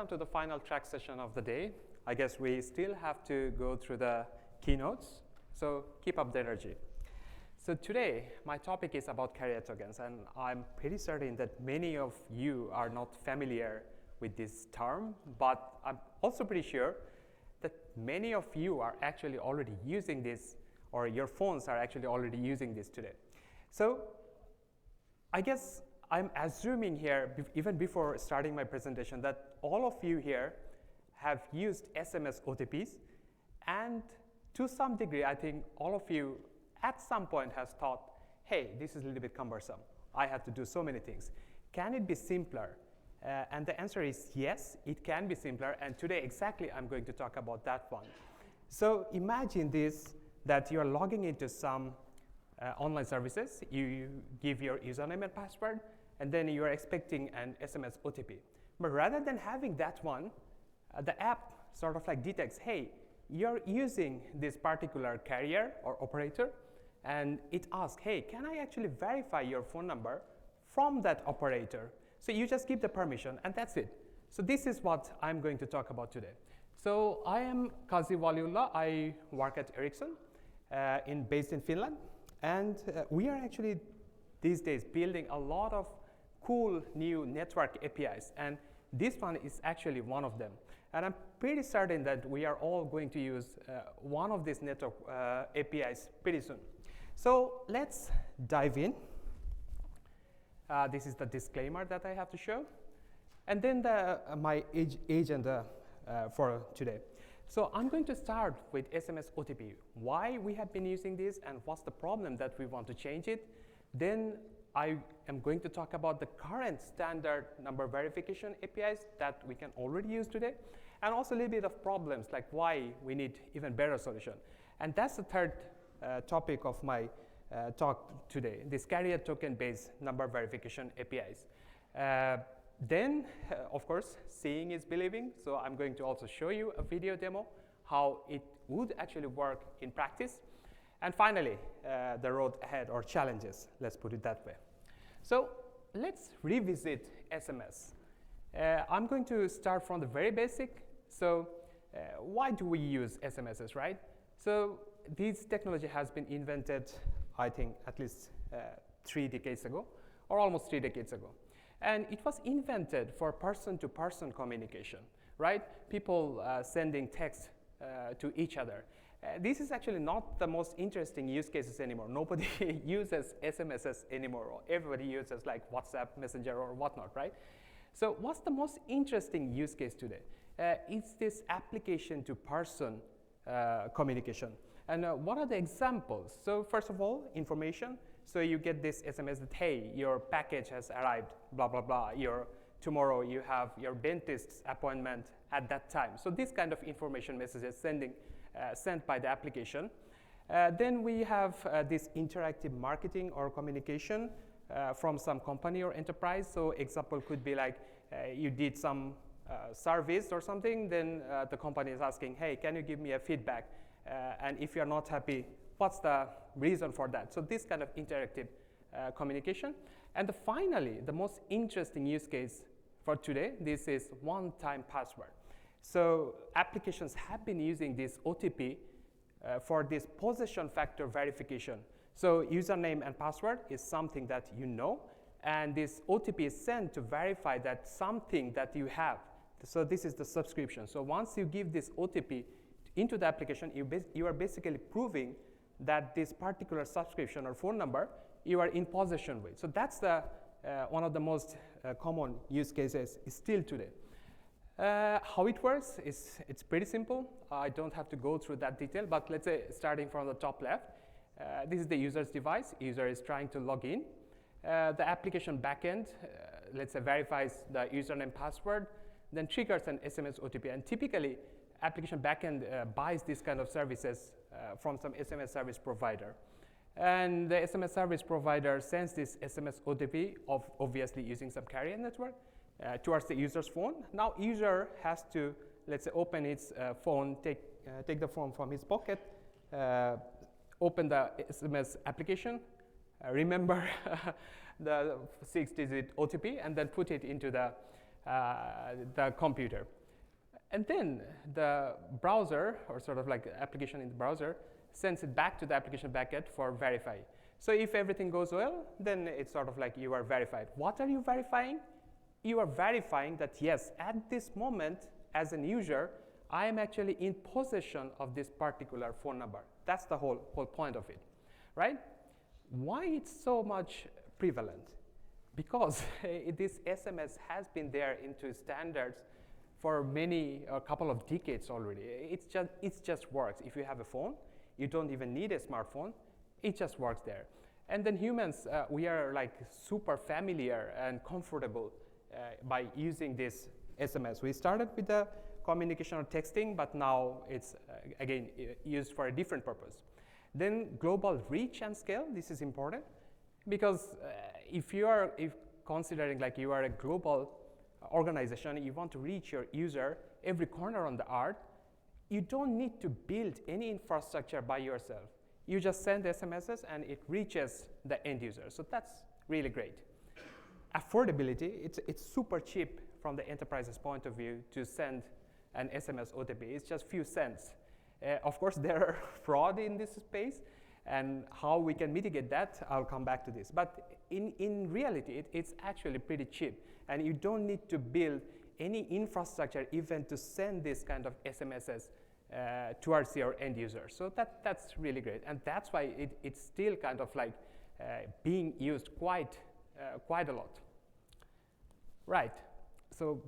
welcome to the final track session of the day. I guess we still have to go through the keynotes, so keep up the energy. So today, my topic is about carrier tokens, and I'm pretty certain that many of you are not familiar with this term, but I'm also pretty sure that many of you are actually already using this, or your phones are actually already using this today. So I guess I'm assuming here, even before starting my presentation, that all of you here have used SMS OTPs, and to some degree, I think all of you at some point has thought, hey, this is a little bit cumbersome. I have to do so many things. Can it be simpler? And the answer is yes, it can be simpler, and today exactly I'm going to talk about that one. So imagine this, that you're logging into some online services, you give your username and password, and then you're expecting an SMS OTP. But rather than having that one, the app sort of like detects, hey, you're using this particular carrier or operator, and it asks, hey, can I actually verify your phone number from that operator? So you just give the permission, and that's it. So this is what I'm going to talk about today. So I am Kazi Waliullah. I work at Ericsson, based in Finland, and we are actually these days building a lot of cool new network APIs, and this one is actually one of them. And I'm pretty certain that we are all going to use one of these network APIs pretty soon. So let's dive in. This is the disclaimer that I have to show. And then my agenda for today. So I'm going to start with SMS OTP, why we have been using this and what's the problem that we want to change it. Then I am going to talk about the current standard number verification APIs that we can already use today, and also a little bit of problems like why we need even better solution. And that's the third topic of my talk today, this carrier token based number verification APIs. Then, of course, seeing is believing, so I'm going to also show you a video demo how it would actually work in practice. And finally, the road ahead or challenges, let's put it that way. So let's revisit SMS. I'm going to start from the very basic. So why do we use SMSs, right? So this technology has been invented, I think, at least 3 decades ago, or almost 3 decades ago. And it was invented for person-to-person communication, right? People sending text to each other. This is actually not the most interesting use cases anymore. Nobody uses SMSs anymore. Everybody uses like WhatsApp, Messenger, or whatnot, right? So what's the most interesting use case today? It's this application-to-person communication. And what are the examples? So first of all, information. So you get this SMS that, hey, your package has arrived, blah, blah, blah. Tomorrow you have your dentist's appointment at that time. So this kind of information messages sent by the application. Then we have this interactive marketing or communication from some company or enterprise. So example could be like you did some service or something, then the company is asking, hey, can you give me a feedback? And if you're not happy, what's the reason for that? So this kind of interactive communication. And finally, the most interesting use case for today, this is one-time password. So applications have been using this OTP for this possession factor verification. So username and password is something that you know, and this OTP is sent to verify that something that you have. So this is the subscription. So once you give this OTP into the application, you are basically proving that this particular subscription or phone number you are in possession with. So that's the one of the most common use cases still today. How it works is it's pretty simple. I don't have to go through that detail, but let's say starting from the top left, this is the user's device. User is trying to log in. The application backend, let's say, verifies the username password, then triggers an SMS OTP. And typically, application backend buys these kind of services from some SMS service provider. And the SMS service provider sends this SMS OTP, obviously using some carrier network, towards the user's phone. Now user has to, let's say, open its phone, take the phone from his pocket, open the SMS application, remember the 6-digit OTP, and then put it into the the computer. And then the browser, or sort of like application in the browser, sends it back to the application backend for verify. So if everything goes well, then it's sort of like you are verified. What are you verifying? You are verifying that yes, at this moment, as an user, I am actually in possession of this particular phone number. That's the whole point of it, right? Why it's so much prevalent? Because this SMS has been there into standards for a couple of decades already. It just works. If you have a phone, you don't even need a smartphone. It just works there. And then humans, we are like super familiar and comfortable by using this SMS. We started with the communication or texting, but now it's again used for a different purpose. Then global reach and scale. This is important because if considering like you are a global organization, you want to reach your user every corner on the earth, you don't need to build any infrastructure by yourself. You just send SMSs and it reaches the end user. So that's really great. Affordability, it's super cheap from the enterprise's point of view to send an SMS OTP. It's just few cents. Of course, there are fraud in this space, and how we can mitigate that, I'll come back to this. But in reality, it's actually pretty cheap, and you don't need to build any infrastructure even to send this kind of SMSs towards your end user. So that's really great, and that's why it's still kind of like being used quite a lot. Right. So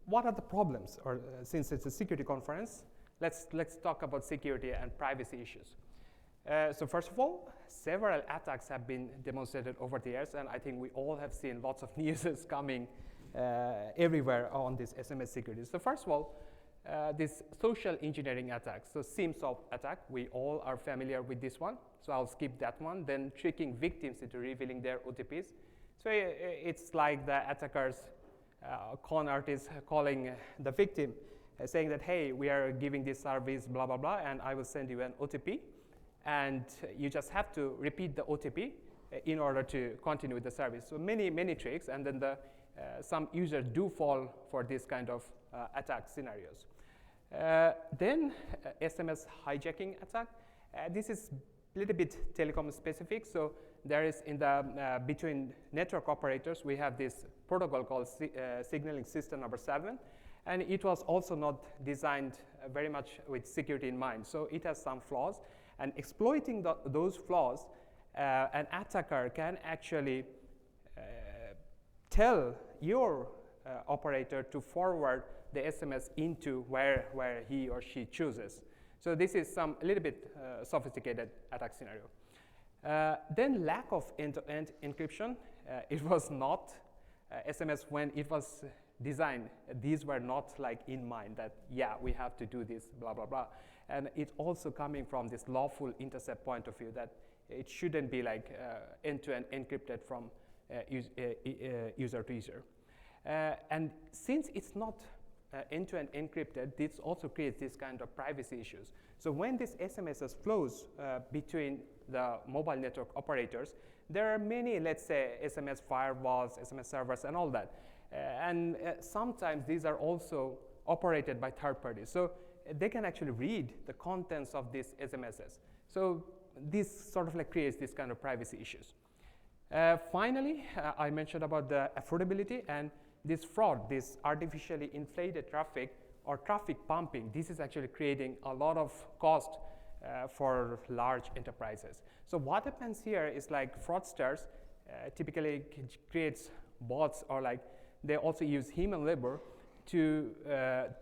what are the problems? Or since it's a security conference, let's talk about security and privacy issues. So first of all, several attacks have been demonstrated over the years, and I think we all have seen lots of news coming everywhere on this SMS security. So first of all, this social engineering attack, so SIEMSOP attack, we all are familiar with this one, so I'll skip that one. Then tricking victims into revealing their OTPs. So it's like the attackers, con artists calling the victim, saying that, hey, we are giving this service, blah, blah, blah, and I will send you an OTP. And you just have to repeat the OTP in order to continue with the service. So many tricks, and then some users do fall for this kind of attack scenarios. Then SMS hijacking attack. This is a little bit telecom specific. So there is in the between network operators, we have this protocol called signaling system number 7. And it was also not designed very much with security in mind. So it has some flaws. And exploiting those flaws, an attacker can actually tell your operator to forward the SMS into where he or she chooses. So this is a little bit sophisticated attack scenario. Then lack of end-to-end encryption. It was not SMS when it was designed. These were not like in mind that, yeah, we have to do this, blah, blah, blah. And it's also coming from this lawful intercept point of view that it shouldn't be like end-to-end encrypted from user to user. And since it's not end-to-end encrypted, this also creates this kind of privacy issues. So when this SMS flows between the mobile network operators, there are many, let's say, SMS firewalls, SMS servers, and all that. And sometimes these are also operated by third parties. So they can actually read the contents of these SMSs. So this sort of like creates this kind of privacy issues. Finally, I mentioned about the affordability and this fraud, this artificially inflated traffic or traffic pumping. This is actually creating a lot of cost for large enterprises. So what happens here is like fraudsters typically creates bots, or like they also use human labor to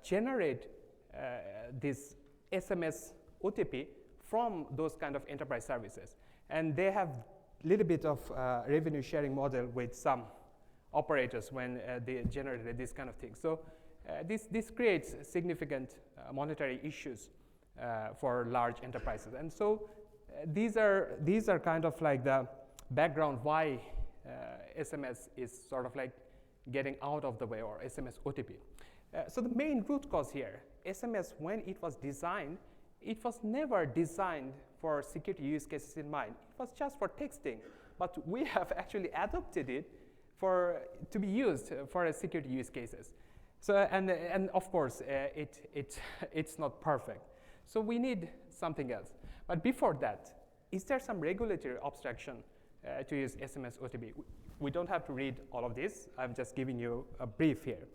generate this SMS OTP from those kind of enterprise services. And they have a little bit of revenue sharing model with some operators when they generated this kind of thing. So this creates significant monetary issues for large enterprises. And so these are kind of like the background why SMS is sort of like getting out of the way, or SMS OTP. So the main root cause here, SMS, when it was designed, it was never designed for security use cases in mind. It was just for texting. But we have actually adopted it to be used for a security use cases. So, and of course, it's not perfect. So we need something else. But before that, is there some regulatory abstraction to use SMS OTP? We don't have to read all of this. I'm just giving you a brief here.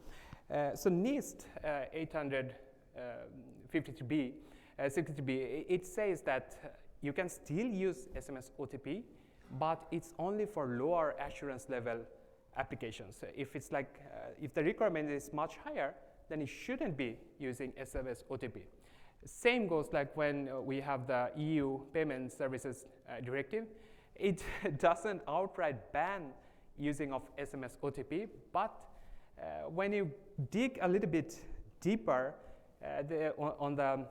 So NIST 853B, 63B, it says that you can still use SMS OTP, but it's only for lower assurance level applications. If it's like, if the requirement is much higher, then you shouldn't be using SMS OTP. Same goes like when we have the EU Payment Services Directive. It doesn't outright ban using of SMS OTP, but when you dig a little bit deeper on the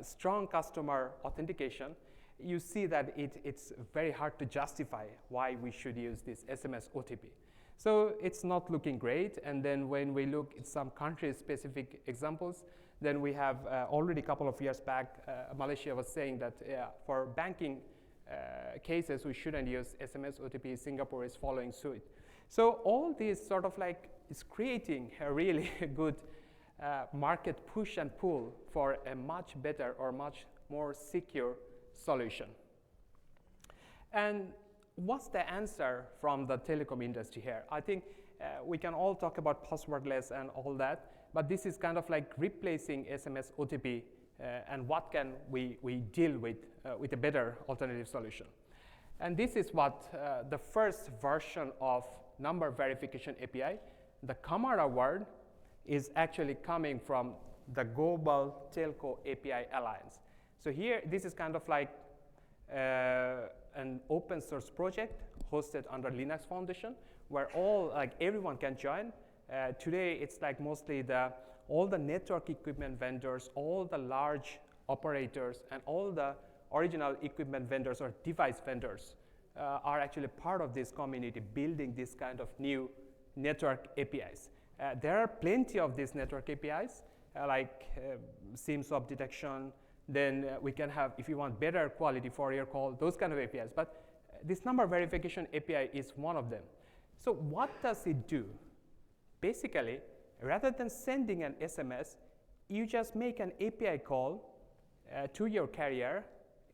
strong customer authentication, you see that it's very hard to justify why we should use this SMS OTP. So it's not looking great. And then when we look at some country-specific examples, then we have already a couple of years back, Malaysia was saying that for banking cases, we shouldn't use SMS OTP. Singapore is following suit. So all these sort of like is creating a really good market push and pull for a much better or much more secure solution. And what's the answer from the telecom industry here? I think we can all talk about passwordless and all that, but this is kind of like replacing SMS OTP and what can we deal with a better alternative solution. And this is what the first version of number verification API, the CAMARA word, is actually coming from the Global Telco API Alliance. So here, this is kind of like an open source project hosted under Linux Foundation, where everyone can join. Today, it's like mostly all the network equipment vendors, all the large operators, and all the original equipment vendors or device vendors are actually part of this community building this kind of new network APIs. There are plenty of these network APIs, like SIM swap detection. Then we can have, if you want better quality for your call, those kind of APIs. But this number verification API is one of them. So what does it do? Basically, rather than sending an SMS, you just make an API call to your carrier,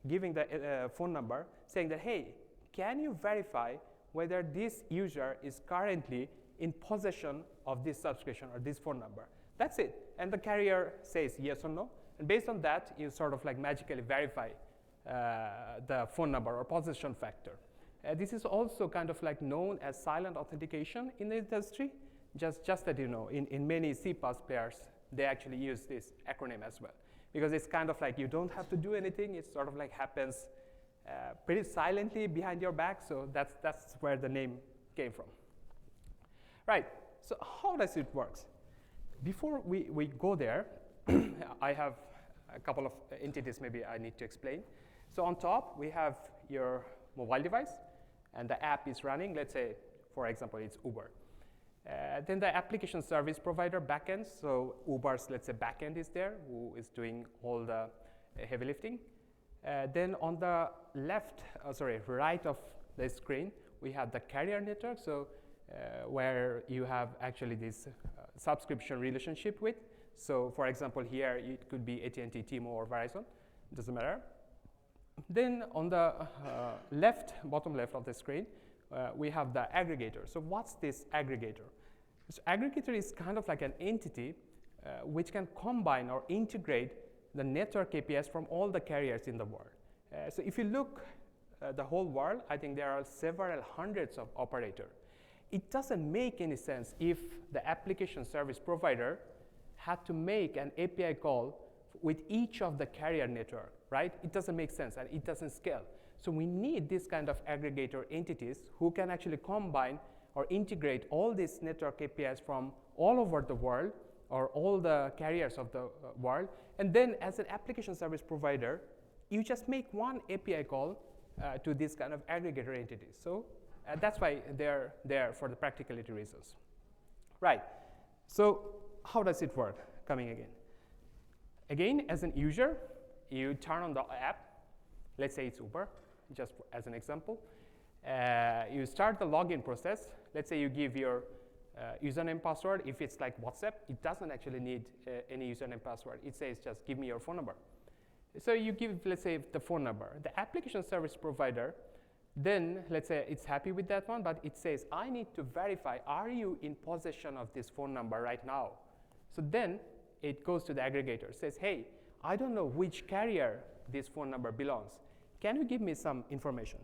giving the phone number, saying that, hey, can you verify whether this user is currently in possession of this subscription or this phone number? That's it. And the carrier says yes or no. And based on that, you sort of like magically verify the phone number or possession factor. This is also kind of like known as silent authentication in the industry. Just that you know, in many CPaaS players, they actually use this acronym as well. Because it's kind of like you don't have to do anything. It sort of like happens pretty silently behind your back. So that's where the name came from. Right, so how does it work? Before we go there, I have a couple of entities maybe I need to explain. So on top, we have your mobile device, and the app is running. Let's say, for example, it's Uber. Then the application service provider backend. So Uber's, let's say, backend is there, who is doing all the heavy lifting. Then on the right of the screen, we have the carrier network. So where you have actually this subscription relationship with. So for example, here it could be AT&T, T-Mobile, or Verizon, it doesn't matter. Then on the bottom left of the screen, we have the aggregator. So what's this aggregator? This aggregator is kind of like an entity which can combine or integrate the network APIs from all the carriers in the world. So if you look the whole world, I think there are several hundreds of operators. It doesn't make any sense if the application service provider had to make an API call with each of the carrier network, right? It doesn't make sense and it doesn't scale. So we need this kind of aggregator entities who can actually combine or integrate all these network APIs from all over the world or all the carriers of the world. And then as an application service provider, you just make one API call to this kind of aggregator entities. So that's why they're there for the practicality reasons. Right, so how does it work? Coming again. Again, as an user, you turn on the app. Let's say it's Uber, just as an example. You start the login process. Let's say you give your username password. If it's like WhatsApp, it doesn't actually need any username password. It says just give me your phone number. So you give, let's say, the phone number. The application service provider, then let's say it's happy with that one, but it says, I need to verify, are you in possession of this phone number right now? So then it goes to the aggregator, says, hey, I don't know which carrier this phone number belongs. Can you give me some information?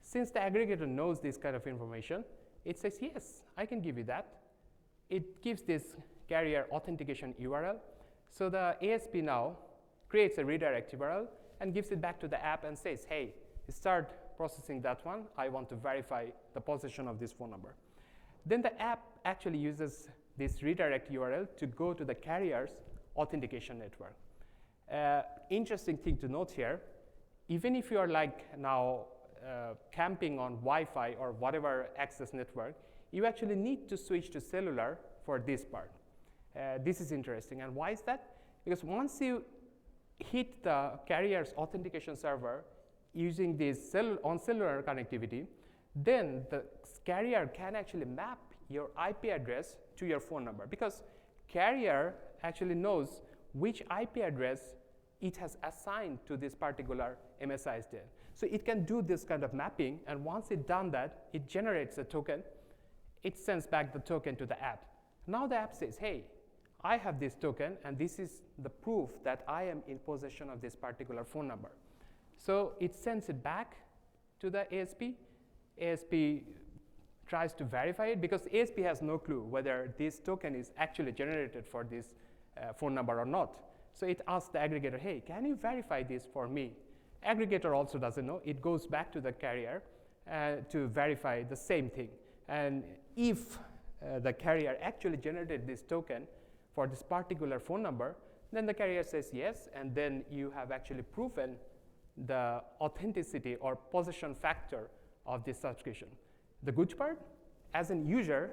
Since the aggregator knows this kind of information, it says, yes, I can give you that. It gives this carrier authentication URL. So the ASP now creates a redirect URL and gives it back to the app and says, hey, start processing that one. I want to verify the possession of this phone number. Then the app actually uses this redirect URL to go to the carrier's authentication network. Interesting thing to note here, even if you are like now camping on Wi-Fi or whatever access network, you actually need to switch to cellular for this part. This is interesting. And why is that? Because once you hit the carrier's authentication server using this cellular connectivity, then the carrier can actually map your IP address to your phone number, because carrier actually knows which IP address it has assigned to this particular MSISD. So it can do this kind of mapping, and once it done that, it generates a token. It sends back the token to the app. Now the app says, hey, I have this token, and this is the proof that I am in possession of this particular phone number. So it sends it back to the ASP. ASP tries to verify it, because ASP has no clue whether this token is actually generated for this phone number or not. So it asks the aggregator, hey, can you verify this for me? Aggregator also doesn't know. It goes back to the carrier to verify the same thing. And if the carrier actually generated this token for this particular phone number, then the carrier says yes, and then you have actually proven the authenticity or possession factor of this subscription. The good part, as an user,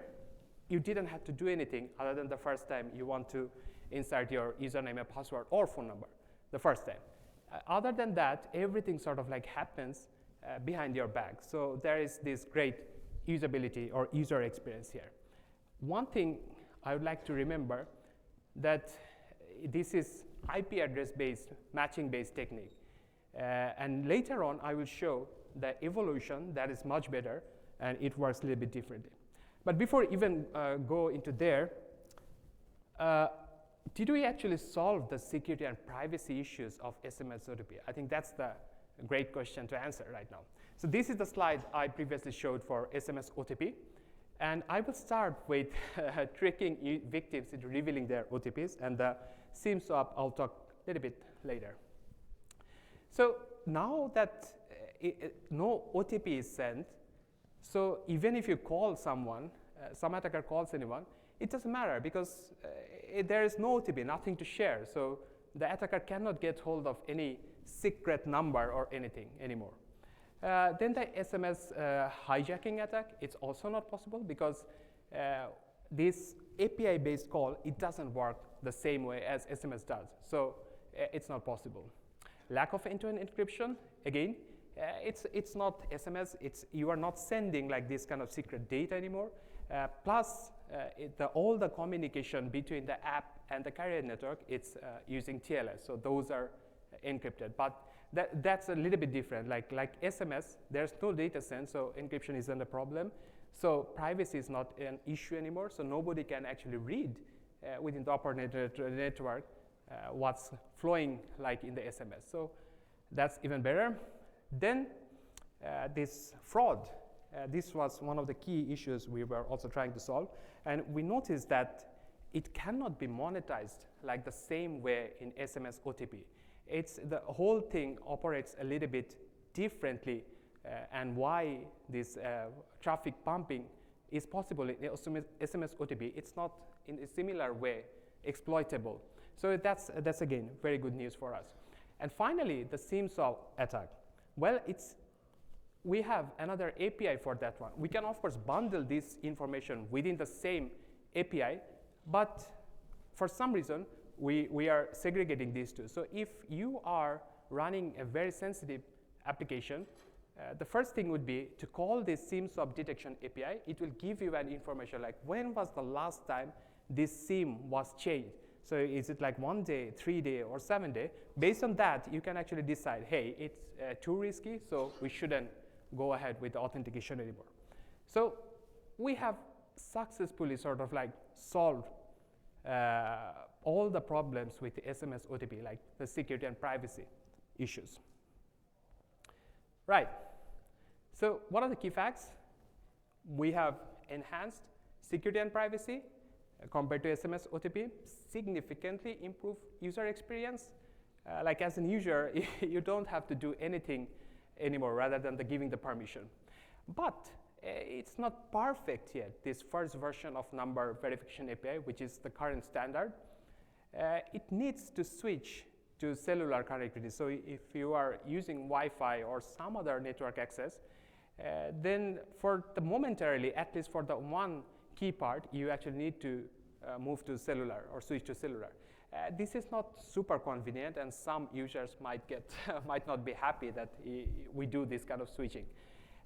you didn't have to do anything other than the first time you want to insert your username and password or phone number, the first time. Other than that, everything sort of like happens behind your back. So there is this great usability or user experience here. One thing I would like to remember, that this is IP address-based, matching-based technique. And later on, I will show the evolution that is much better, and it works a little bit differently. But before even go into there, did we actually solve the security and privacy issues of SMS OTP? I think that's the great question to answer right now. So this is the slide I previously showed for SMS OTP. And I will start with tricking victims into revealing their OTPs, and the SIM swap I'll talk a little bit later. So now that no OTP is sent, so even if you call someone, some attacker calls anyone, it doesn't matter, because there is no OTP, nothing to share. So the attacker cannot get hold of any secret number or anything anymore. Then the SMS hijacking attack, it's also not possible, because this API-based call, it doesn't work the same way as SMS does. So it's not possible. Lack of end-to-end encryption, again, it's not SMS, you are not sending like this kind of secret data anymore. Plus, all the communication between the app and the carrier network, it's using TLS, so those are encrypted. But that's a little bit different. Like SMS, there's no data sent, so encryption isn't a problem. So privacy is not an issue anymore, so nobody can actually read within the operator network what's flowing like in the SMS. So that's even better. Then this fraud, this was one of the key issues we were also trying to solve. And we noticed that it cannot be monetized like the same way in SMS OTP. The whole thing operates a little bit differently, and why this traffic pumping is possible in SMS OTP, it's not in a similar way exploitable. So that's again very good news for us. And finally, the SIM swap attack. Well, we have another API for that one. We can of course bundle this information within the same API, but for some reason we are segregating these two. So if you are running a very sensitive application, The first thing would be to call this SIM swap detection API. It will give you an information like when was the last time this SIM was changed. So is it like 1 day, 3 day, or 7 day? Based on that, you can actually decide, hey, it's too risky, so we shouldn't go ahead with the authentication anymore. So we have successfully sort of like solved all the problems with the SMS OTP, like the security and privacy issues. Right. So what are the key facts? We have enhanced security and privacy compared to SMS OTP, significantly improved user experience. Like as an user, you don't have to do anything anymore rather than giving the permission. But it's not perfect yet, this first version of number verification API, which is the current standard. It needs to switch to cellular connectivity. So if you are using Wi-Fi or some other network access, then for the momentarily, at least for the one key part, you actually need to move to cellular or switch to cellular. This is not super convenient, and some users might get might not be happy that we do this kind of switching.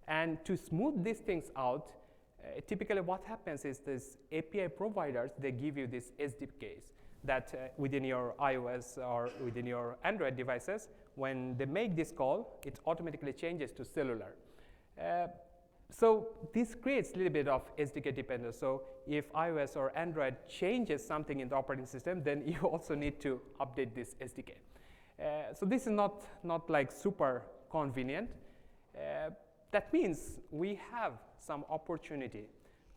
And to smooth these things out, typically what happens is these API providers, they give you these SDKs that within your iOS or within your Android devices, when they make this call, it automatically changes to cellular. So this creates a little bit of SDK dependence. So if iOS or Android changes something in the operating system, then you also need to update this SDK. So this is not like super convenient. That means we have some opportunity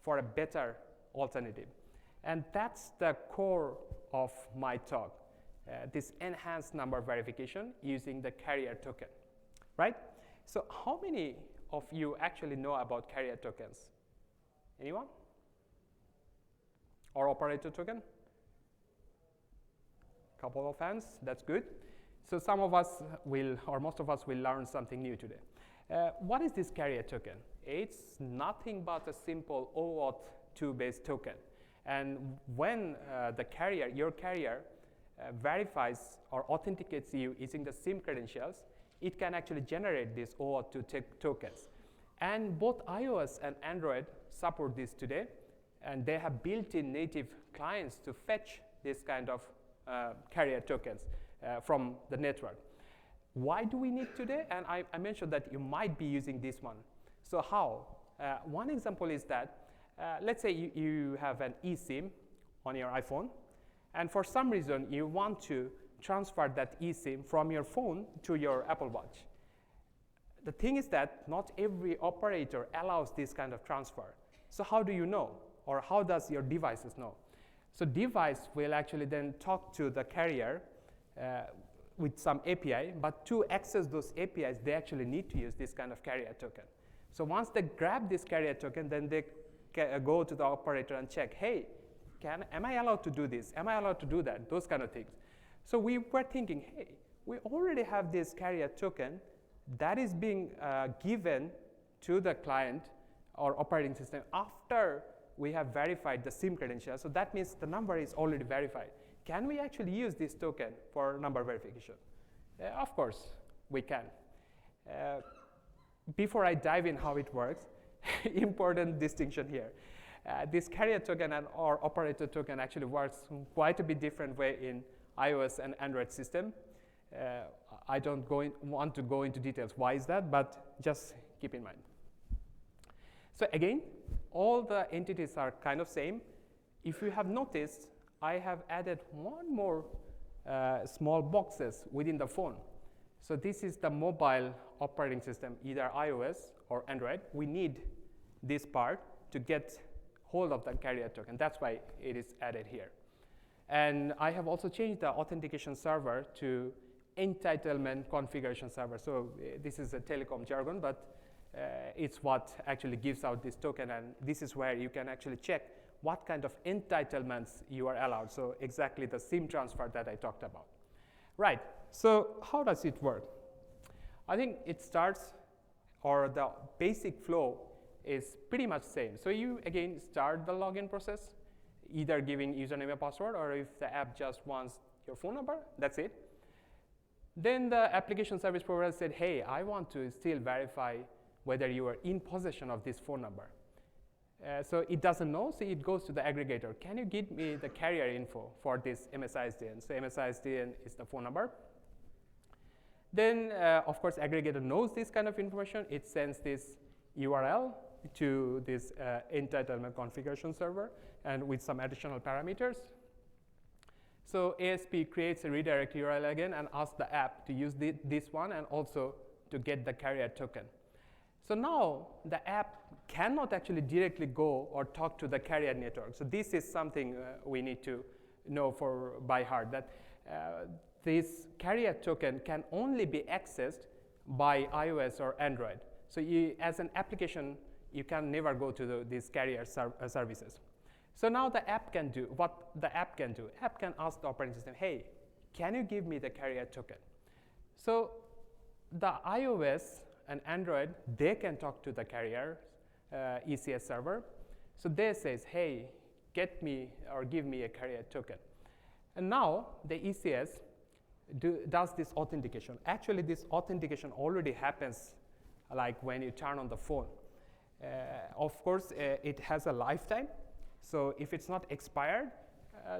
for a better alternative. And that's the core of my talk, this enhanced number verification using the carrier token, right? So how many of you actually know about carrier tokens? Anyone? Or operator token? Couple of hands, that's good. So some of us will, or most of us will learn something new today. What is this carrier token? It's nothing but a simple OAuth 2-based token. And when your carrier verifies or authenticates you using the SIM credentials, it can actually generate these OAuth 2 tokens. And both iOS and Android support this today, and they have built-in native clients to fetch this kind of carrier tokens from the network. Why do we need today? And I mentioned that you might be using this one. So how? One example is that let's say you have an eSIM on your iPhone, and for some reason you want to transfer that eSIM from your phone to your Apple Watch. The thing is that not every operator allows this kind of transfer. So how do you know? Or how does your devices know? So device will actually then talk to the carrier with some API, but to access those APIs, they actually need to use this kind of carrier token. So once they grab this carrier token, then they go to the operator and check, hey, am I allowed to do this? Am I allowed to do that? Those kind of things. So we were thinking, hey, we already have this carrier token that is being given to the client or operating system after we have verified the SIM credentials. So that means the number is already verified. Can we actually use this token for number verification? Of course, we can. Before I dive in how it works, important distinction here. This carrier token and or operator token actually works quite a bit different way in iOS and Android system. I don't want to go into details why is that, but just keep in mind. So again, all the entities are kind of same. If you have noticed, I have added one more small boxes within the phone. So this is the mobile operating system, either iOS or Android. We need this part to get hold of the carrier token. That's why it is added here. And I have also changed the authentication server to entitlement configuration server. So this is a telecom jargon, but it's what actually gives out this token, and this is where you can actually check what kind of entitlements you are allowed. So exactly the SIM transfer that I talked about. Right, so how does it work? I think it starts, or the basic flow is pretty much same. So you again start the login process, either giving username and password, or if the app just wants your phone number, that's it. Then the application service provider said, hey, I want to still verify whether you are in possession of this phone number. So it doesn't know, so it goes to the aggregator. Can you give me the carrier info for this MSISDN? So MSISDN is the phone number. Then, of course, aggregator knows this kind of information. It sends this URL to this entitlement configuration server and with some additional parameters. So ASP creates a redirect URL again and asks the app to use this one and also to get the carrier token. So now the app cannot actually directly go or talk to the carrier network. So this is something we need to know by heart, that this carrier token can only be accessed by iOS or Android. So as an application, you can never go to these carrier services. So now the app can do what the app can do. App can ask the operating system, hey, can you give me the carrier token? So the iOS and Android, they can talk to the carrier ECS server. So they says, hey, get me or give me a carrier token. And now the ECS does this authentication. Actually, this authentication already happens like when you turn on the phone. Of course, it has a lifetime. So if it's not expired,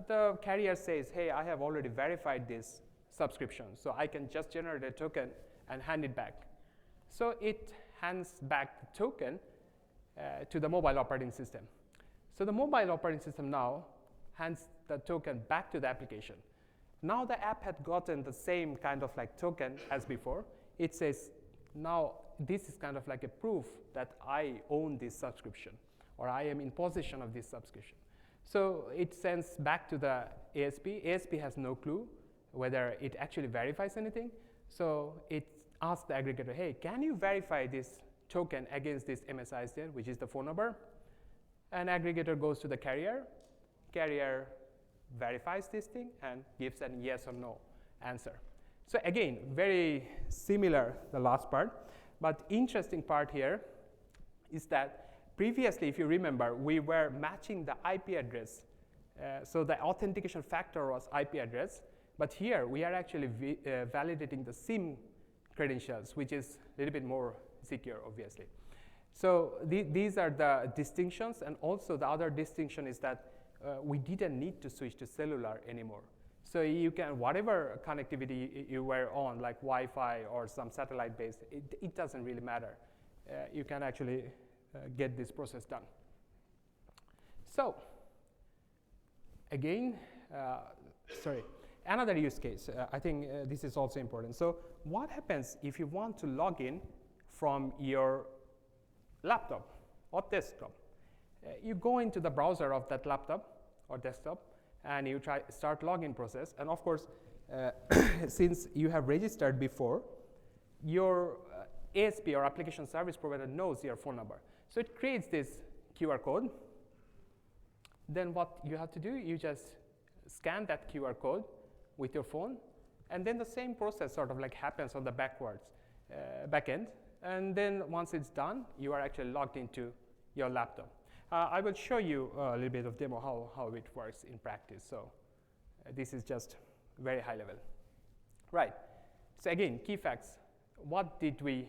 the carrier says, hey, I have already verified this subscription. So I can just generate a token and hand it back. So it hands back the token to the mobile operating system. So the mobile operating system now hands the token back to the application. Now the app had gotten the same kind of like token as before. It says, now this is kind of like a proof that I own this subscription or I am in possession of this subscription. So it sends back to the ASP. ASP has no clue whether it actually verifies anything. So it asks the aggregator, hey, can you verify this token against this MSISDN, which is the phone number? And aggregator goes to the carrier. Carrier verifies this thing and gives a yes or no answer. So again, very similar, the last part. But interesting part here is that previously, if you remember, we were matching the IP address. So the authentication factor was IP address. But here, we are actually validating the SIM credentials, which is a little bit more secure, obviously. So these are the distinctions. And also, the other distinction is that we didn't need to switch to cellular anymore. So you can, whatever connectivity you were on, like Wi-Fi or some satellite-based, it doesn't really matter. You can actually get this process done. So again, another use case. I think this is also important. So what happens if you want to log in from your laptop or desktop? You go into the browser of that laptop or desktop, and you start login process. And of course, since you have registered before, your ASP or application service provider knows your phone number. So it creates this QR code. Then what you have to do, you just scan that QR code with your phone, and then the same process sort of like happens on the back end. And then once it's done, you are actually logged into your laptop. I will show you a little bit of demo how it works in practice. So this is just very high level. Right. So again, key facts. What did we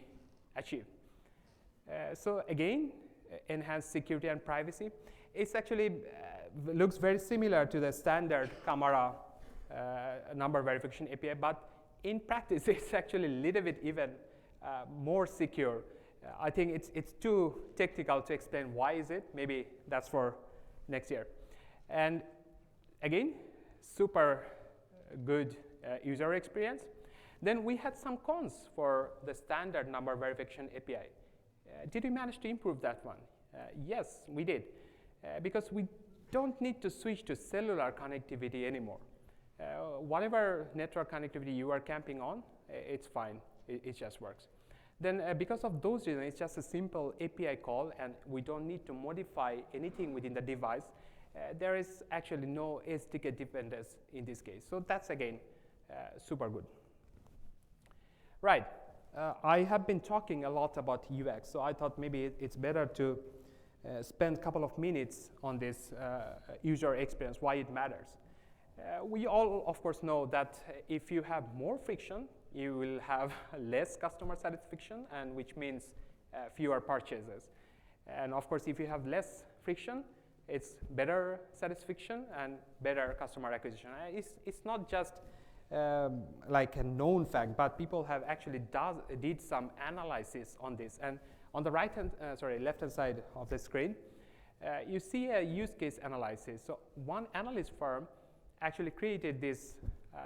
achieve? So again, enhanced security and privacy. It's actually looks very similar to the standard Camara number verification API, but in practice, it's actually a little bit even more secure. I think it's too technical to explain why is it. Maybe that's for next year. And again, super good user experience. Then we had some cons for the standard number verification API. Did we manage to improve that one? Yes, we did. Because we don't need to switch to cellular connectivity anymore. Whatever network connectivity you are camping on, it's fine. It just works. Then because of those reasons, it's just a simple API call, and we don't need to modify anything within the device. There is actually no SDK dependence in this case. So that's, again, super good. Right. I have been talking a lot about UX, so I thought maybe it's better to spend a couple of minutes on this user experience, why it matters. We all, of course, know that if you have more friction, you will have less customer satisfaction, and which means fewer purchases. And of course, if you have less friction, it's better satisfaction and better customer acquisition. It's not just like a known fact, but people have actually did some analysis on this. And on the left-hand side of the screen, you see a use case analysis. So one analyst firm actually created this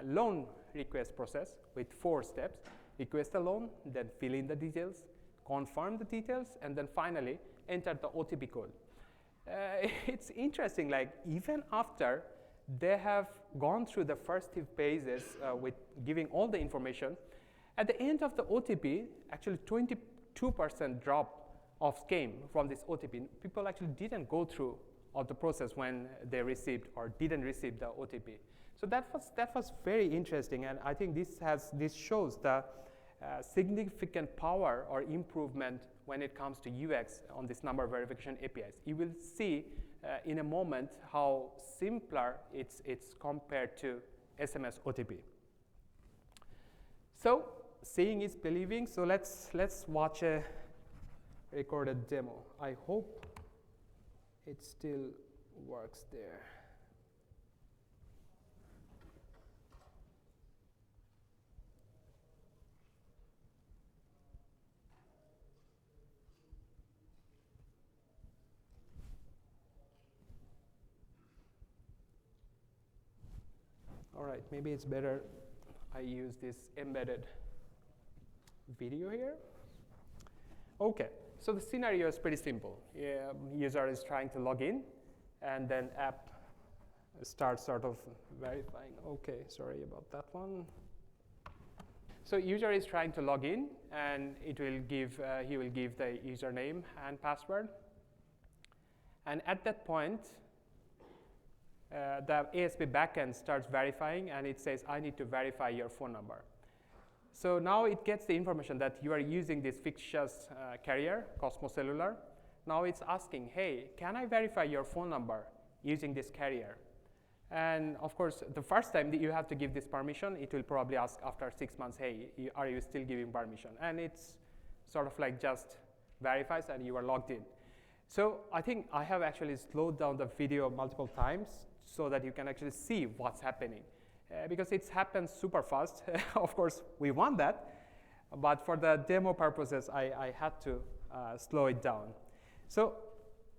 loan request process with 4 steps: request a loan, then fill in the details, confirm the details, and then finally enter the OTP code. It's interesting, like even after they have gone through the first 2 pages with giving all the information, at the end of the OTP, actually 22% drop off came from this OTP. People actually didn't go through all the process when they received or didn't receive the OTP. So that was very interesting, and I think this shows the significant power or improvement when it comes to UX on this number verification APIs. You will see in a moment how simpler it's compared to SMS OTP. So seeing is believing. So let's watch a recorded demo. I hope it still works there. All right, maybe it's better I use this embedded video here. Okay, so the scenario is pretty simple. User is trying to log in, and then app starts sort of verifying. Okay, sorry about that one. So user is trying to log in, and it will give he will give the username and password. And at that point, the ASP backend starts verifying, and it says, I need to verify your phone number. So now it gets the information that you are using this fictitious carrier, Cosmos Cellular. Now it's asking, hey, can I verify your phone number using this carrier? And of course, the first time that you have to give this permission, it will probably ask after 6 months, hey, are you still giving permission? And it's sort of like just verifies and you are logged in. So I think I have actually slowed down the video multiple times so that you can actually see what's happening. Because it happens super fast. Of course, we want that. But for the demo purposes, I had to slow it down. So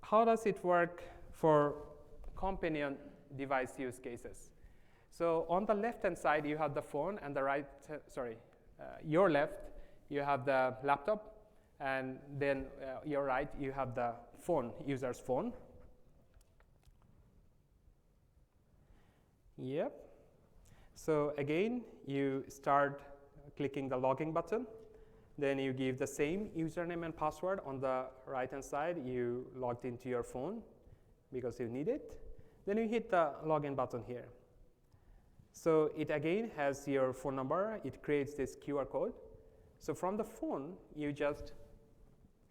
how does it work for companion device use cases? So on the left-hand side, you have the phone, and the right, your left, you have the laptop, and then your right, you have the phone, user's phone. Yep. So again, you start clicking the login button. Then you give the same username and password on the right-hand side. You logged into your phone because you need it. Then you hit the login button here. So it again has your phone number. It creates this QR code. So from the phone, you just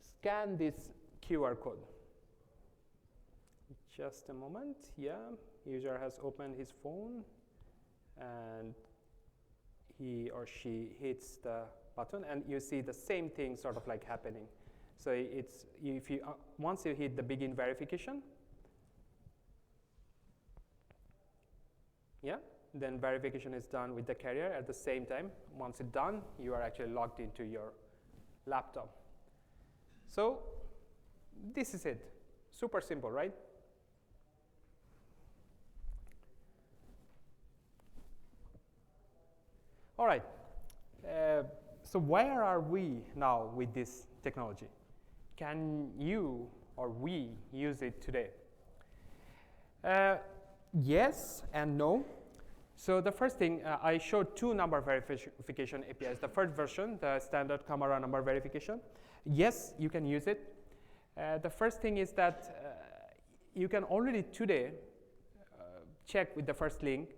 scan this QR code. Just a moment. Yeah, user has opened his phone, and he or she hits the button, and you see the same thing sort of like happening. So it's if you once you hit the begin verification, yeah, then verification is done with the carrier at the same time. Once it's done, you are actually logged into your laptop. So this is it. Super simple, right? All right. So where are we now with this technology? Can you or we use it today? Yes and no. So the first thing, I showed 2 number verification APIs. The first version, the standard camera number verification. Yes, you can use it. The first thing is that you can already today check with the first link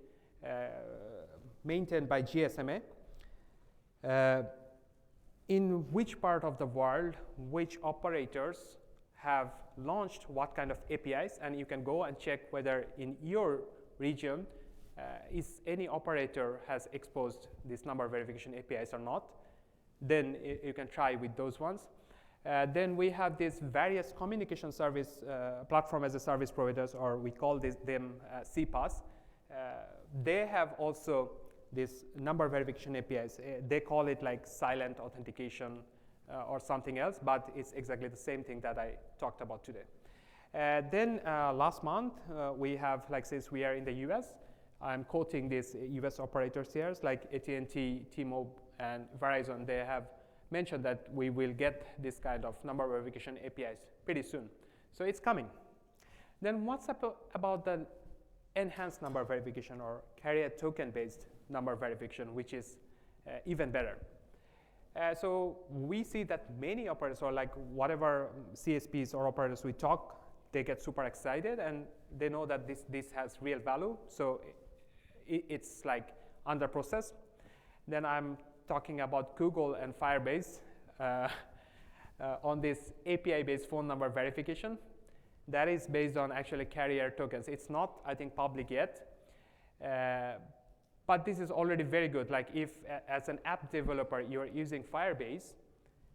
maintained by GSMA in which part of the world, which operators have launched what kind of APIs, and you can go and check whether in your region is any operator has exposed this number verification APIs or not, then you can try with those ones. Then we have these various communication service platform as a service providers, or we call them CPaaS. They have also this number verification APIs. They call it like silent authentication or something else, but it's exactly the same thing that I talked about today. Then last month, we have, like since we are in the US, I'm quoting these US operators here, like AT&T, T-Mobile, and Verizon. They have mentioned that we will get this kind of number verification APIs pretty soon. So it's coming. Then what's about the enhanced number verification or carrier token-based number verification, which is even better? So we see that many operators, or like whatever CSPs or operators we talk, they get super excited and they know that this has real value. So it's like under process. Then I'm talking about Google and Firebase on this API-based phone number verification. That is based on actually carrier tokens. It's not, I think, public yet, but this is already very good. Like if, as an app developer, you're using Firebase,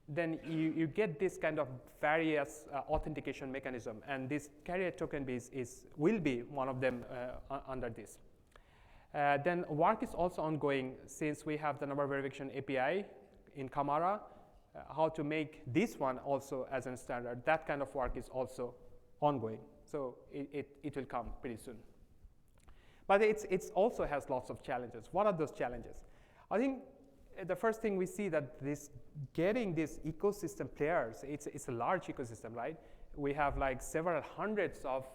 then you get this kind of various authentication mechanism, and this carrier token base will be one of them under this. Then work is also ongoing since we have the number verification API in Kamara, how to make this one also as a standard. That kind of work is also ongoing. So it will come pretty soon. But it also has lots of challenges. What are those challenges? I think the first thing we see that getting this ecosystem players, it's a large ecosystem, right? We have like several hundreds of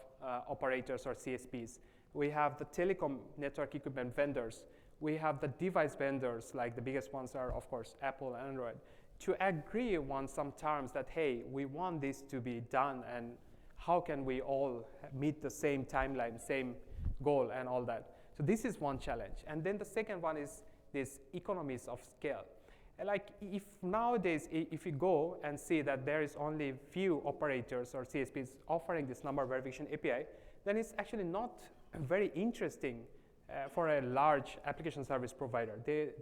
operators or CSPs. We have the telecom network equipment vendors. We have the device vendors, like the biggest ones are, of course, Apple and Android, to agree on some terms that, hey, we want this to be done, and how can we all meet the same timeline, same goal, and all that. So this is one challenge. And then the second one is this economies of scale. Like if nowadays, if you go and see that there is only few operators or CSPs offering this number verification API, then it's actually not very interesting for a large application service provider.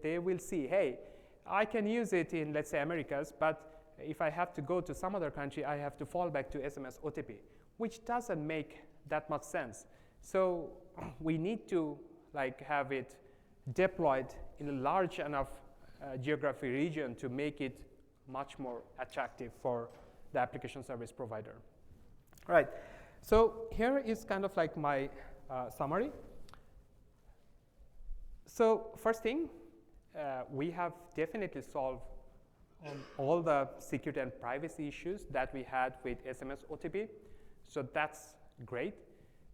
They will see, hey, I can use it in, let's say, Americas, but if I have to go to some other country, I have to fall back to SMS OTP, which doesn't make that much sense. So we need to like have it deployed in a large enough geographic region to make it much more attractive for the application service provider. All right, so here is kind of like my summary. So first thing, we have definitely solved all the security and privacy issues that we had with SMS OTP. So that's great.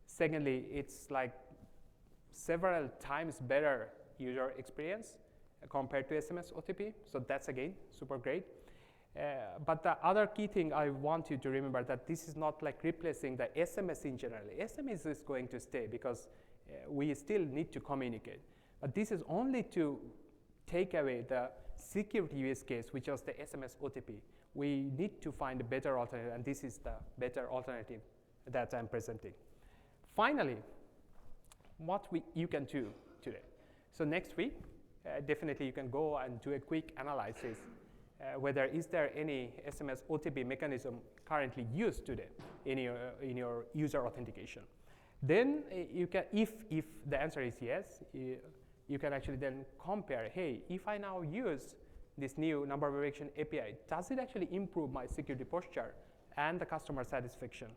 Secondly, it's like several times better user experience compared to SMS OTP. So that's again super great. But the other key thing I want you to remember that this is not like replacing the SMS in general. SMS is going to stay because we still need to communicate. But this is only to take away the security use case, which was the SMS OTP. We need to find a better alternative, and this is the better alternative that I'm presenting. Finally, what you can do today. So next week, definitely you can go and do a quick analysis whether is there any SMS OTP mechanism currently used today in your user authentication. Then you can, if the answer is yes, you can actually then compare, hey, if I now use this new number verification API, does it actually improve my security posture and the customer satisfaction?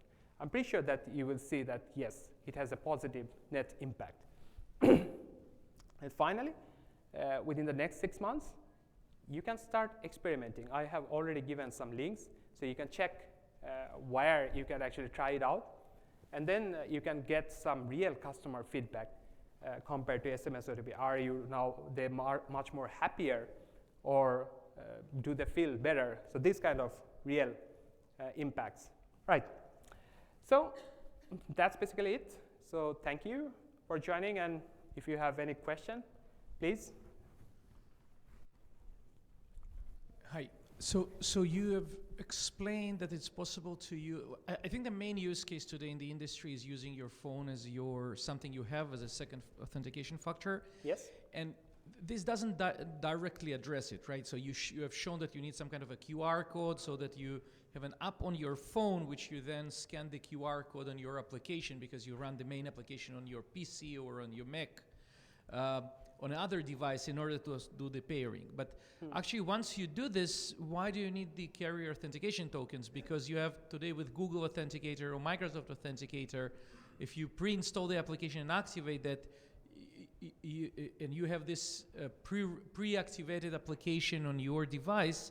I'm pretty sure that you will see that, yes, it has a positive net impact. And finally, within the next 6 months, you can start experimenting. I have already given some links, so you can check where you can actually try it out. And then you can get some real customer feedback compared to SMS OTP. Are you now much more happier, or do they feel better? So this kind of real impacts. Right. So that's basically it. So thank you for joining, and if you have any question, please. Hi. So you have explain that it's possible to use? I think the main use case today in the industry is using your phone as something you have as a second authentication factor. Yes. And this doesn't directly address it, right? So you have shown that you need some kind of a QR code so that you have an app on your phone, which you then scan the QR code on your application because you run the main application on your PC or on your Mac, on another device in order to do the pairing. But actually, once you do this, why do you need the carrier authentication tokens? Because you have today with Google Authenticator or Microsoft Authenticator, if you pre-install the application and activate that, and you have this pre-activated application on your device,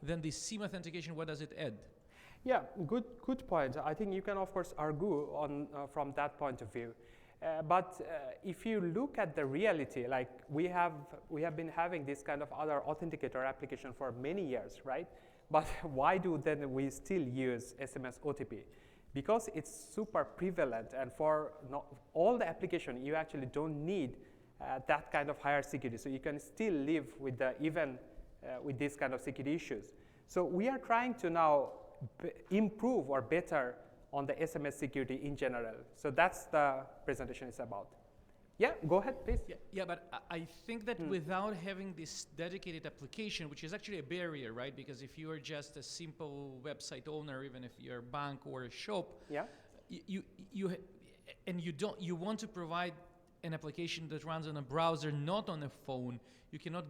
then the SIM authentication, what does it add? Yeah, good point. I think you can, of course, argue on from that point of view. But if you look at the reality, like we have been having this kind of other authenticator application for many years, right? But why do then we still use SMS OTP? Because it's super prevalent, and for all the application, you actually don't need that kind of higher security. So you can still live with with this kind of security issues. So we are trying to now improve or better on the SMS security in general. So that's the presentation is about. Yeah, go ahead, please. Yeah, but I think that without having this dedicated application, which is actually a barrier, right? Because if you are just a simple website owner, even if you're a bank or a shop, you want to provide an application that runs on a browser, not on a phone, you cannot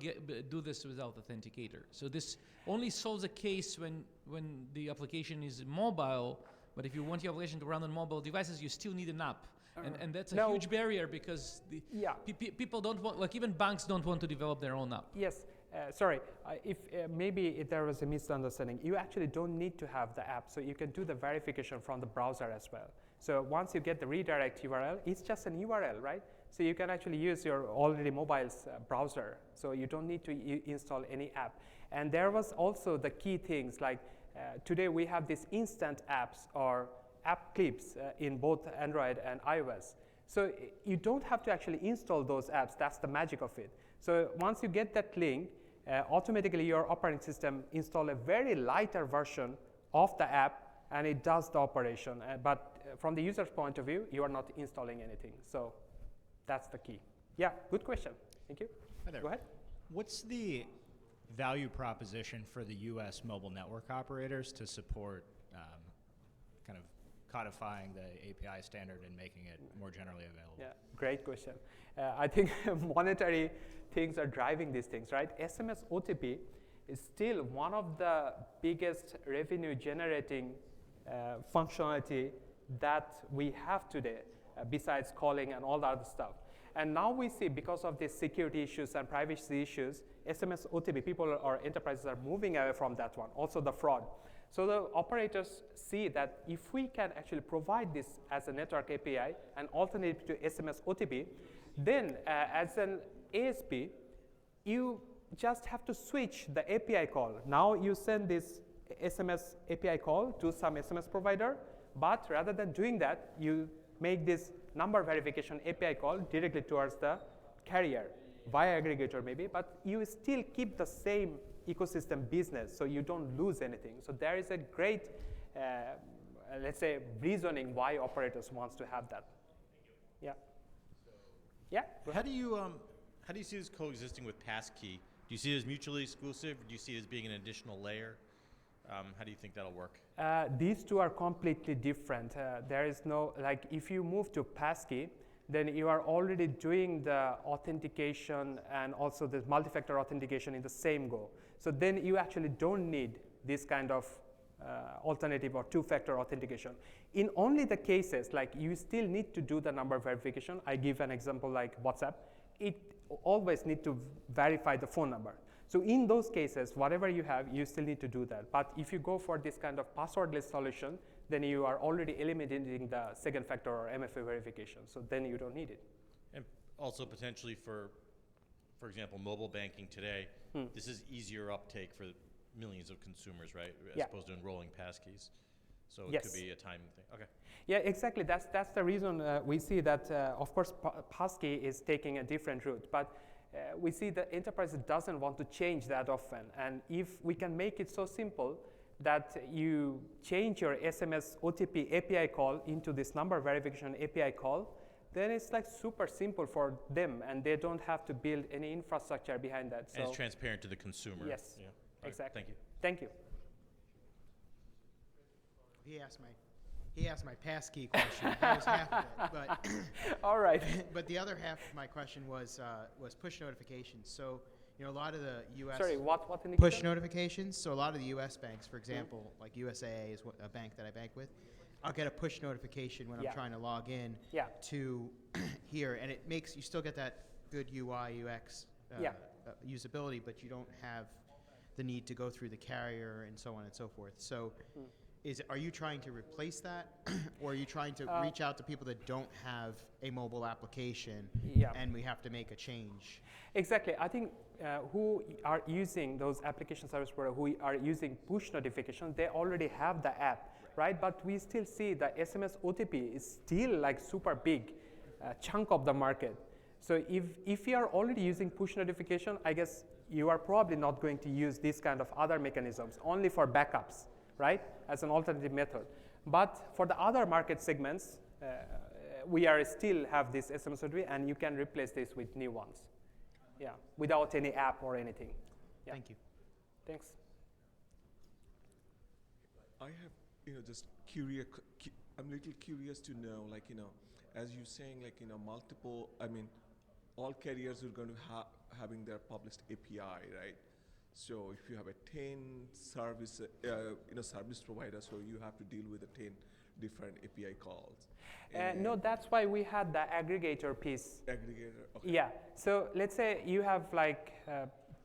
do this without Authenticator. So this only solves a case when the application is mobile, but if you want your application to run on mobile devices, you still need an app. And that's a huge barrier because people don't want, like even banks don't want to develop their own app. Yes, sorry, if there was a misunderstanding, you actually don't need to have the app, so you can do the verification from the browser as well. So once you get the redirect URL, it's just an URL, right? So you can actually use your already mobile's browser, so you don't need to install any app. And there was also the key things like today we have these instant apps or app clips in both Android and iOS. So you don't have to actually install those apps. That's the magic of it. So once you get that link, automatically your operating system install a very lighter version of the app, and it does the operation. But from the user's point of view, you are not installing anything. So that's the key. Yeah, good question. Thank you. Hi there. Go ahead. What's the value proposition for the U.S. mobile network operators to support kind of codifying the API standard and making it more generally available? Yeah, great question. I think monetary things are driving these things, right? SMS OTP is still one of the biggest revenue generating functionality that we have today, besides calling and all the other stuff. And now we see, because of these security issues and privacy issues, SMS OTP, people or enterprises are moving away from that one, also the fraud. So the operators see that if we can actually provide this as a network API and alternate to SMS OTP, then as an ASP, you just have to switch the API call. Now you send this SMS API call to some SMS provider, but rather than doing that, you make this number verification API call directly towards the carrier via aggregator maybe, but you still keep the same ecosystem business, so you don't lose anything. So there is a great, let's say, reasoning why operators wants to have that. Yeah. Yeah. How do you see this coexisting with passkey? Do you see it as mutually exclusive? Or do you see it as being an additional layer? How do you think that'll work? These two are completely different. There is no, like, if you move to passkey, then you are already doing the authentication and also the multi-factor authentication in the same go. So then you actually don't need this kind of alternative or two-factor authentication. In only the cases, like you still need to do the number verification. I give an example like WhatsApp. It always need to verify the phone number. So in those cases, whatever you have, you still need to do that. But if you go for this kind of passwordless solution, then you are already eliminating the second factor or MFA verification. So then you don't need it. And also potentially for example, mobile banking today, this is easier uptake for millions of consumers, right? As opposed to enrolling passkeys. So it could be a timing thing. Okay. Yeah, exactly. That's the reason we see that, of course, passkey is taking a different route. But we see that enterprise doesn't want to change that often. And if we can make it so simple that you change your SMS OTP API call into this number verification API call, then it's like super simple for them, and they don't have to build any infrastructure behind that. And it's transparent to the consumer. Yes, Yeah. exactly. Thank you. Thank you. He asked my passkey question. That was half of it. But All right. but the other half of my question was push notifications. So a lot of the U.S. Sorry, what indicator? push notifications. So a lot of the U.S. banks, for example, like USAA is a bank that I bank with. I'll get a push notification when Yeah. I'm trying to log in Yeah. to here, and it makes you still get that good UI UX Yeah. usability, but you don't have the need to go through the carrier and so on and so forth. So. Are you trying to replace that, or are you trying to reach out to people that don't have a mobile application, Yeah. and we have to make a change? Exactly. I think who are using those application service providers who are using push notifications, they already have the app, right? But we still see the SMS OTP is still like super big chunk of the market. So if you are already using push notification, I guess you are probably not going to use this kind of other mechanisms, only for backups, right, as an alternative method. But for the other market segments, we are still have this SMS OTP, and you can replace this with new ones, yeah, without any app or anything. Yeah. Thank you. Thanks. I have, just curious. I'm a little curious to know, as you're saying, multiple. I mean, all carriers are going to having their published API, right? So if you have a 10 service, service provider, so you have to deal with the 10 different API calls. No, that's why we had the aggregator piece. Aggregator. Okay. Yeah. So let's say you have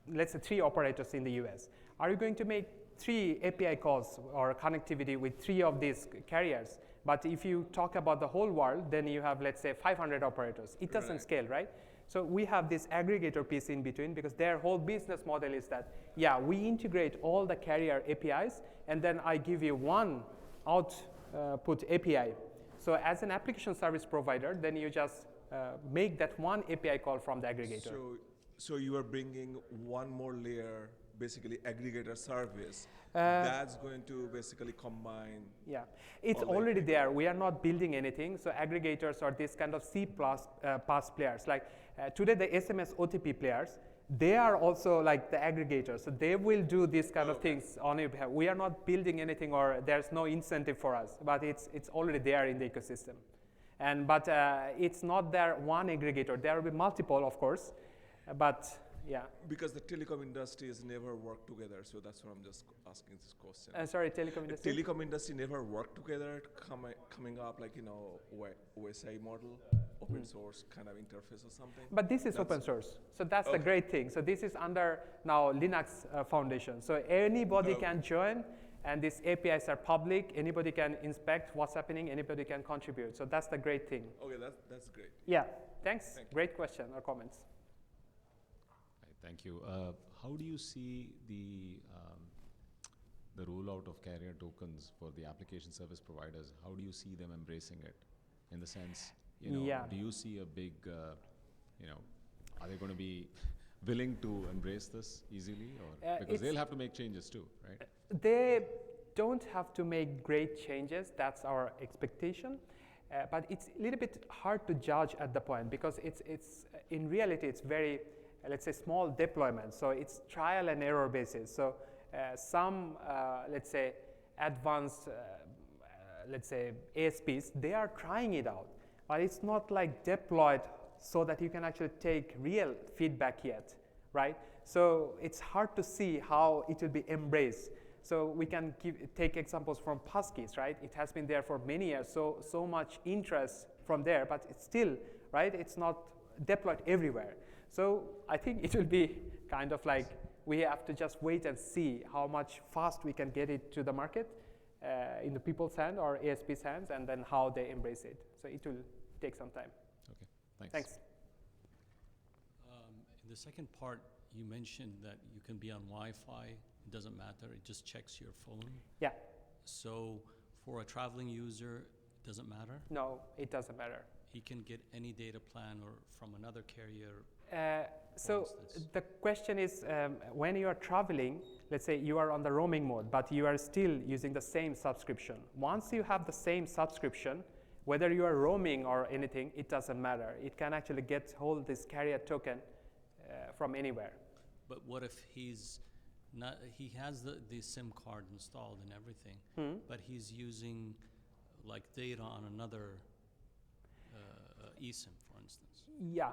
let's say 3 operators in the US. Are you going to make 3 API calls or connectivity with 3 of these carriers? But if you talk about the whole world, then you have, let's say, 500 operators. It doesn't scale, right? So we have this aggregator piece in between, because their whole business model is that, yeah, we integrate all the carrier APIs, and then I give you one output API. So as an application service provider, then you just make that one API call from the aggregator. So you are bringing one more layer, basically aggregator service. That's going to basically combine. Yeah, it's already there. We are not building anything. So aggregators are this kind of C++ players. Like today, the SMS OTP players, they are also like the aggregators. So they will do these kind of things on your behalf. We are not building anything, or there's no incentive for us, but it's already there in the ecosystem. But it's not there one aggregator. There will be multiple, of course, but yeah. Because the telecom industry has never worked together, so that's why I'm just asking this question. Sorry, telecom industry? Telecom industry never worked together, coming up OSI model, open source kind of interface or something. But this is open source, so that's the great thing. So this is under now Linux Foundation. So anybody can join, and these APIs are public. Anybody can inspect what's happening. Anybody can contribute. So that's the great thing. Okay, that's great. Yeah, thanks. Thank you. Great question or comments. Thank you. How do you see the rollout of carrier tokens for the application service providers? How do you see them embracing it? In the sense, do you see a big, are they going to be willing to embrace this easily, or because they'll have to make changes too, right? They don't have to make great changes. That's our expectation. But it's a little bit hard to judge at the point, because it's in reality it's very, let's say, small deployment. So it's trial and error basis. So some, let's say, advanced, let's say, ASPs, they are trying it out, but it's not like deployed so that you can actually take real feedback yet, right? So it's hard to see how it will be embraced. So we can take examples from passkeys, right? It has been there for many years, so much interest from there, but it's still, right? It's not deployed everywhere. So I think it will be kind of like we have to just wait and see how much fast we can get it to the market in the people's hand or ASP's hands, and then how they embrace it. So it will take some time. Okay, Thanks. In the second part, you mentioned that you can be on Wi-Fi. It doesn't matter. It just checks your phone. Yeah. So for a traveling user, it doesn't matter? No, it doesn't matter. He can get any data plan or from another carrier So instance. the question is, when you are traveling, let's say you are on the roaming mode, but you are still using the same subscription. Once you have the same subscription, whether you are roaming or anything, it doesn't matter. It can actually get hold this carrier token from anywhere. But what if he's not, he has the SIM card installed and everything, but he's using like data on another eSIM, for instance? Yeah.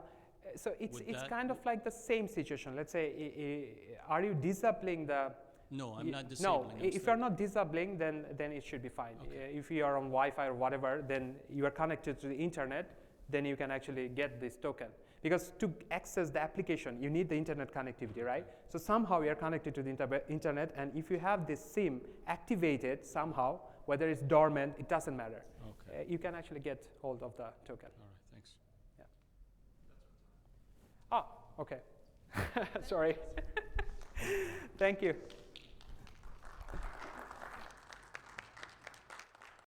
So it's Would kind of like the same situation. Let's say, are you disabling the? No, I'm not No, disabling. I'm if still- you're not disabling, then it should be fine. Okay. If you are on Wi-Fi or whatever, then you are connected to the internet, then you can actually get this token. Because to access the application, you need the internet connectivity, right? So somehow you are connected to the internet, and if you have this SIM activated somehow, whether it's dormant, it doesn't matter. Okay. You can actually get hold of the token. All right, thanks. Oh, okay. Sorry. Thank you.